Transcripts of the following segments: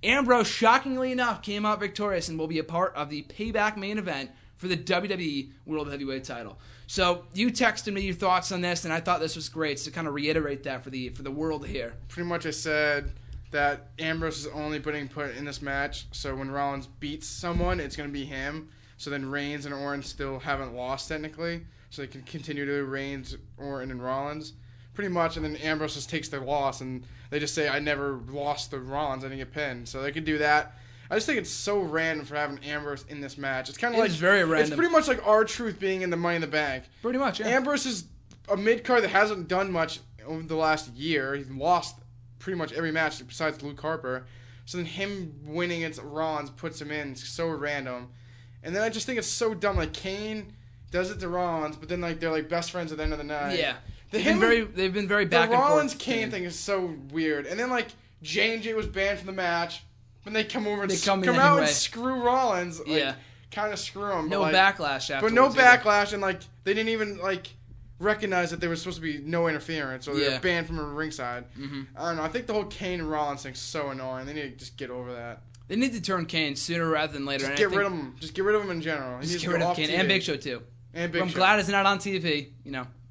Ambrose, shockingly enough, came out victorious and will be a part of the Payback main event for the WWE World Heavyweight title. So you texted me your thoughts on this, and I thought this was great. So to kind of reiterate that for the world here. Pretty much I said that Ambrose is only put in this match, so when Rollins beats someone, it's going to be him. So then Reigns and Orton still haven't lost technically, so they can continue to Reigns, Orton, and Rollins. Pretty much, and then Ambrose just takes the loss, and they just say, I never lost to Rollins, I didn't get pinned. So they could do that. I just think it's so random for having Ambrose in this match. It's kind of like it's very random. It's pretty much like R-Truth being in the Money in the Bank. Pretty much, yeah. Ambrose is a mid-card that hasn't done much over the last year. He's lost pretty much every match besides Luke Harper. So then him winning against Rollins puts him in. It's so random. And then I just think it's so dumb. Like, Kane does it to Rollins, but then like they're like best friends at the end of the night. Yeah. They've been very back and forth. The Rollins-Kane thing is so weird. And then like J&J was banned from the match. When they come over and come out and screw Rollins, like, kind of screw him. No backlash afterwards. But no backlash, and like they didn't even like recognize that there was supposed to be no interference, or they were banned from the ringside. Mm-hmm. I don't know. I think the whole Kane and Rollins thing's so annoying. They need to just get over that. They need to turn Kane sooner rather than later. Just get rid of him. Just get rid of him in general. Just get rid of Kane and Big Show too. And Big Show. I'm glad it's not on TV.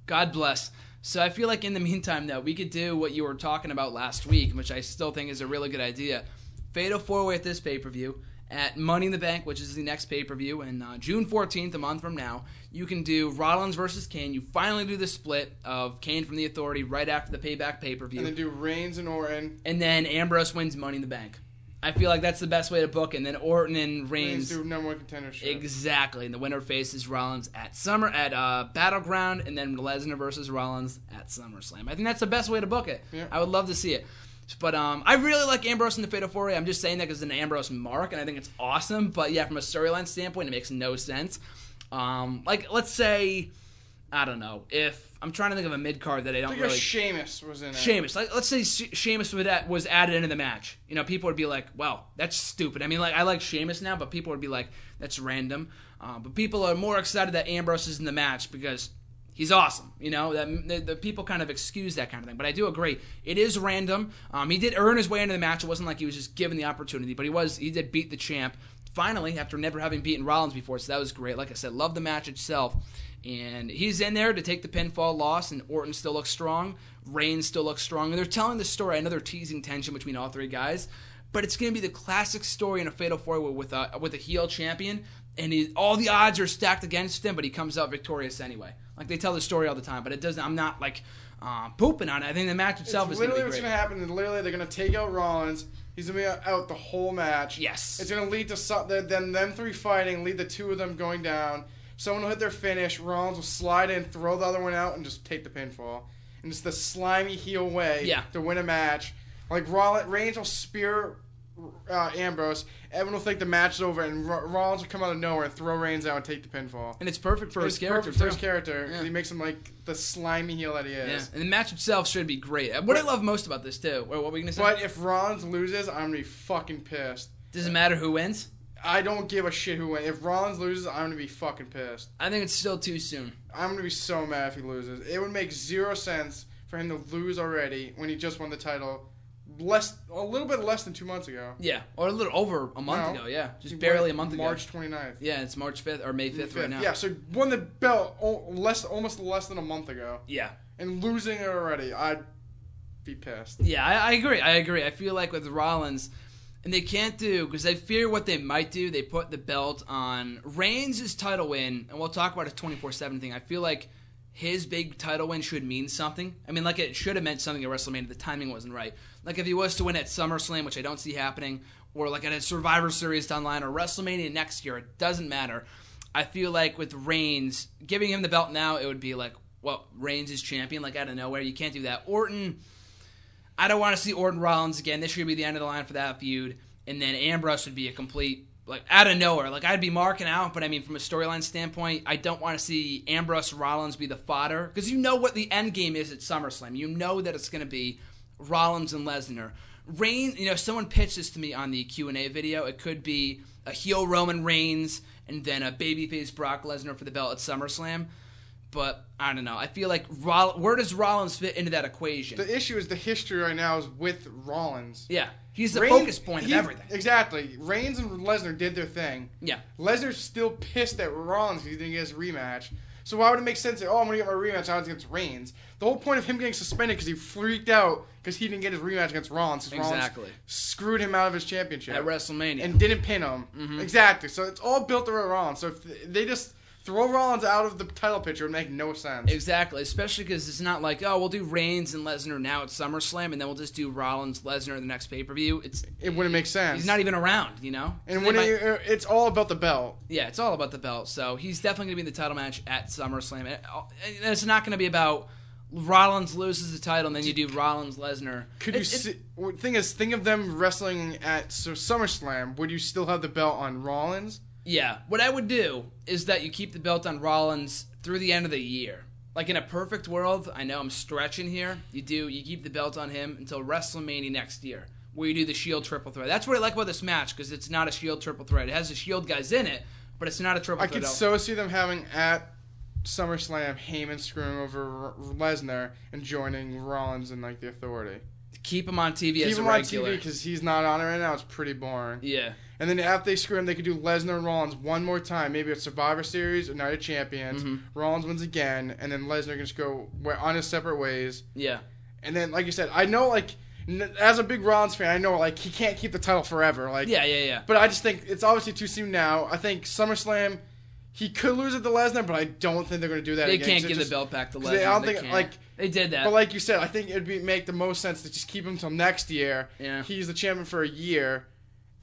God bless. So I feel like in the meantime, though, we could do what you were talking about last week, which I still think is a really good idea. Fatal 4-Way at this pay-per-view. At Money in the Bank, which is the next pay-per-view, and June 14th, a month from now, you can do Rollins versus Kane. You finally do the split of Kane from the Authority right after the Payback pay-per-view. And then do Reigns and Orton. And then Ambrose wins Money in the Bank. I feel like that's the best way to book it. And then Orton and Reigns do number one contendership. Exactly. And the winner faces Rollins at Battleground, and then Lesnar versus Rollins at SummerSlam. I think that's the best way to book it. Yeah. I would love to see it. But I really like Ambrose in the Fatal 4-Way. I'm just saying that because it's an Ambrose mark, and I think it's awesome. But yeah, from a storyline standpoint, it makes no sense. Like, let's say, I don't know, if I'm trying to think of a mid-card that I don't really... Sheamus was in it. Sheamus. Like, let's say Sheamus was added into the match. People would be like, well, that's stupid. I mean, like, I like Sheamus now, but people would be like, that's random. But people are more excited that Ambrose is in the match because he's awesome. That the people kind of excuse that kind of thing. But I do agree. It is random. He did earn his way into the match. It wasn't like he was just given the opportunity, but he did beat the champ finally after never having beaten Rollins before, so that was great. Like I said, love the match itself. And he's in there to take the pinfall loss, and Orton still looks strong. Reigns still looks strong. And they're telling the story. I know they're teasing tension between all three guys, but it's going to be the classic story in a Fatal 4-Way with a heel champion, and all the odds are stacked against him, but he comes out victorious anyway. Like, they tell the story all the time, but it doesn't. I'm not, like, pooping on it. I think the match itself is going to be great. What's going to happen is literally they're going to take out Rollins. He's going to be out the whole match. Yes. It's going to lead to them three fighting, lead the two of them going down. Someone will hit their finish. Rollins will slide in, throw the other one out, and just take the pinfall. And it's the slimy heel way to win a match. Like, Reigns will spear Ambrose. Everyone will think the match is over, and Rollins will come out of nowhere and throw Reigns out and take the pinfall. And it's perfect for his character, perfect for his character, because he makes him like the slimy heel that he is. Yeah. And the match itself should be great. What I love most about this, too, what were we going to say? But if Rollins loses, I'm going to be fucking pissed. Doesn't matter who wins? I don't give a shit who wins. If Rollins loses, I'm going to be fucking pissed. I think it's still too soon. I'm going to be so mad if he loses. It would make zero sense for him to lose already when he just won the title a little bit less than 2 months ago. Yeah, or a little over a month ago, yeah. Just barely a month ago. March 29th. Yeah, it's March 5th or May 5th right now. Yeah, so won the belt almost less than a month ago. Yeah. And losing it already, I'd be pissed. Yeah, I agree. I feel like with Rollins, and they can't do, because I fear what they might do, they put the belt on Reigns' title win, and we'll talk about his 24/7 thing. I feel like his big title win should mean something. I mean, like, it should have meant something at WrestleMania. The timing wasn't right. Like, if he was to win at SummerSlam, which I don't see happening, or like at a Survivor Series down the line, or WrestleMania next year, it doesn't matter. I feel like with Reigns, giving him the belt now, it would be like, well, Reigns is champion, like, out of nowhere. You can't do that. Orton, I don't want to see Orton Rollins again. This should be the end of the line for that feud. And then Ambrose would be a complete, like, out of nowhere. Like, I'd be marking out, but I mean, from a storyline standpoint, I don't want to see Ambrose Rollins be the fodder, because you know what the end game is at SummerSlam. You know that it's going to be Rollins and Lesnar. Reigns, someone pitched this to me on the Q&A video. It could be a heel Roman Reigns and then a babyface Brock Lesnar for the belt at SummerSlam. But I don't know. I feel like where does Rollins fit into that equation? The issue is the history right now is with Rollins. Yeah. He's the focus point of everything. Exactly. Reigns and Lesnar did their thing. Yeah. Lesnar's still pissed at Rollins because he didn't get his rematch. So why would it make sense that, I'm going to get my rematch out against Reigns? The whole point of him getting suspended because he freaked out because he didn't get his rematch against Rollins. Exactly. Rollins screwed him out of his championship. At WrestleMania. And didn't pin him. Mm-hmm. Exactly. So it's all built around Rollins. So if they just throw Rollins out of the title picture, it would make no sense. Exactly. Especially because it's not like, we'll do Reigns and Lesnar now at SummerSlam, and then we'll just do Rollins, Lesnar in the next pay-per-view. It wouldn't make sense. He's not even around, you know? And so it's all about the belt. Yeah, it's all about the belt. So he's definitely going to be in the title match at SummerSlam. And it's not going to be about Rollins loses the title and then you do Rollins, Lesnar. Think of them wrestling at SummerSlam. Would you still have the belt on Rollins? Yeah. What I would do is that you keep the belt on Rollins through the end of the year. Like in a perfect world, I know I'm stretching here. You keep the belt on him until WrestleMania next year, where you do the Shield triple threat. That's what I like about this match, because it's not a Shield triple threat. It has the Shield guys in it, but it's not a triple threat. I could so see them having at SummerSlam Heyman screwing over Lesnar and joining Rollins in like the Authority. Keep him on TV as a regular. Keep him on TV because he's not on it right now. It's pretty boring. Yeah. And then after they screw him, they could do Lesnar and Rollins one more time. Maybe a Survivor Series or Night of Champions. Mm-hmm. Rollins wins again, and then Lesnar can just go on his separate ways. Yeah. And then, like you said, I know, like, as a big Rollins fan, I know, like, he can't keep the title forever. Like, yeah. But I just think it's obviously too soon now. I think SummerSlam, he could lose it to Lesnar, but I don't think they're going to do that again. They can't give the belt back to Lesnar. I don't think, like, they did that. But like you said, I think it'd make the most sense to just keep him until next year. Yeah. He's the champion for a year.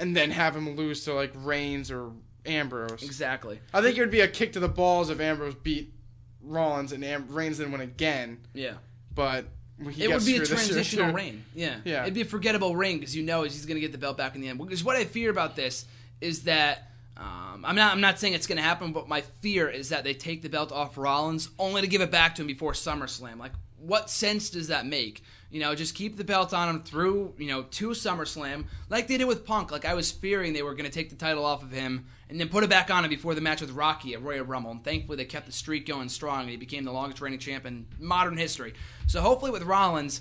And then have him lose to, like, Reigns or Ambrose. Exactly. I think it would be a kick to the balls if Ambrose beat Rollins and Reigns then win again. Yeah. But it would be a transitional reign. Yeah. Yeah. It'd be a forgettable reign because he's going to get the belt back in the end. Because what I fear about this is that I'm not saying it's going to happen, but my fear is that they take the belt off Rollins only to give it back to him before SummerSlam. Like, what sense does that make? Just keep the belt on him through, to SummerSlam, like they did with Punk. Like, I was fearing they were going to take the title off of him and then put it back on him before the match with Rocky at Royal Rumble. And thankfully, they kept the streak going strong, and he became the longest reigning champ in modern history. So hopefully with Rollins,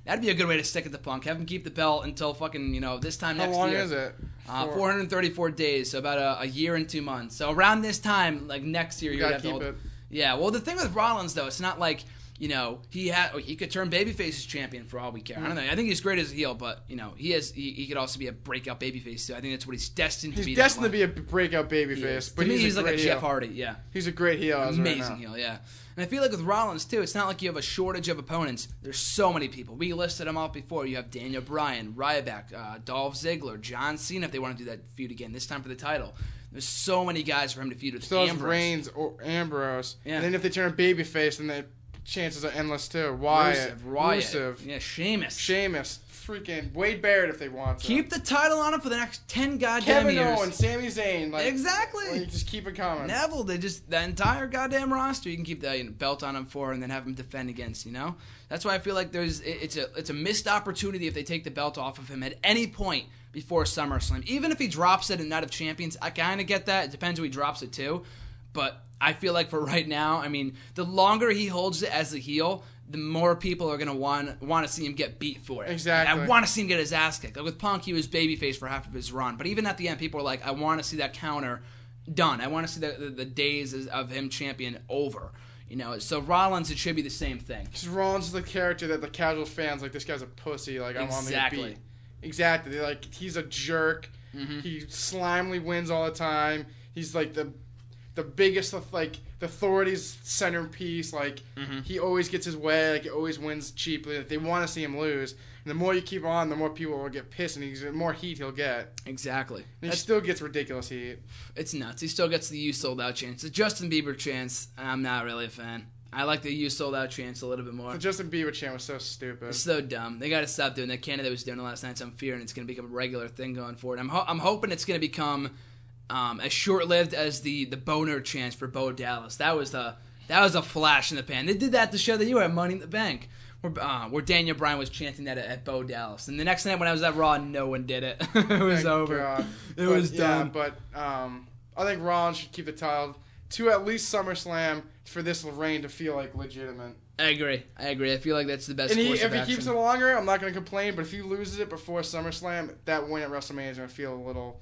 that'd be a good way to stick it to Punk. Have him keep the belt until fucking, this time next year. How long is it? 434 days, so about a year and 2 months. So around this time, like next year, you gotta keep it. Yeah, well, the thing with Rollins, though, it's not like... he could turn babyface as champion for all we care. I don't know. I think he's great as a heel, but he could also be a breakout babyface too. I think that's what he's destined to be. He's destined to be a breakout babyface. But to me, he's like a Jeff Hardy. Yeah, he's a great heel. Amazing heel. Yeah, and I feel like with Rollins too, it's not like you have a shortage of opponents. There's so many people. We listed them all before. You have Daniel Bryan, Ryback, Dolph Ziggler, John Cena. If they want to do that feud again, this time for the title. There's so many guys for him to feud with. Still has Reigns or Ambrose. Yeah. And then if they turn a babyface, then chances are endless too. Wyatt. Rusev. Yeah, Sheamus. Freaking Wade Barrett if they want to. Keep the title on him for the next 10 goddamn years. Kevin Owens, Sami Zayn. Exactly. Just keep it coming. Neville, the entire goddamn roster, you can keep the belt on him for and then have him defend against, That's why I feel like it's a missed opportunity if they take the belt off of him at any point before SummerSlam. Even if he drops it in Night of Champions, I kind of get that. It depends who he drops it to. But I feel like for right now, the longer he holds it as a heel, the more people are going to want to see him get beat for it. Exactly. I want to see him get his ass kicked. Like with Punk, he was babyface for half of his run. But even at the end, people are like, I want to see that counter done. I want to see the days of him champion over. So Rollins, it should be the same thing. Because Rollins is the character that the casual fans, like, this guy's a pussy. Like, I want him to get beat. Exactly. They're like, he's a jerk. Mm-hmm. He slimely wins all the time. He's like the biggest, like, the Authority's centerpiece. Like, he always gets his way. Like, he always wins cheaply. Like, they want to see him lose. And the more you keep on, the more people will get pissed, and the more heat he'll get. Exactly. And he still gets ridiculous heat. It's nuts. He still gets the "You Sold Out" chance. The Justin Bieber chance, I'm not really a fan. I like the "You Sold Out" chance a little bit more. The Justin Bieber chant was so stupid. It's so dumb. They got to stop doing that. Canada was doing it last night, so I'm fearing it's going to become a regular thing going forward. I'm hoping it's going to become as short-lived as the boner chance for Bo Dallas. That was a flash in the pan. They did that to show that you were at Money in the Bank, where Daniel Bryan was chanting that at Bo Dallas. And the next night when I was at Raw, no one did it. It was over. God. It was done. Yeah, but I think Rollins should keep the title. to at least SummerSlam for this reign to feel like legitimate. I agree. I feel like that's the best And course of if action. he keeps it longer, I'm not going to complain. But if he loses it before SummerSlam, that win at WrestleMania is going to feel a little...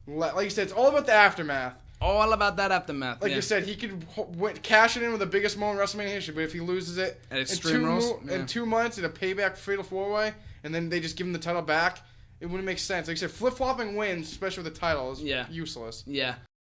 Like you said, it's all about the aftermath. All about that aftermath. Like you said, he could cash it in with the biggest moment in WrestleMania history. But if he loses it in 2 months in a payback fatal 4-way, and then they just give him the title back, it wouldn't make sense. Like you said, flip-flopping wins, especially with the title, is useless. Yeah.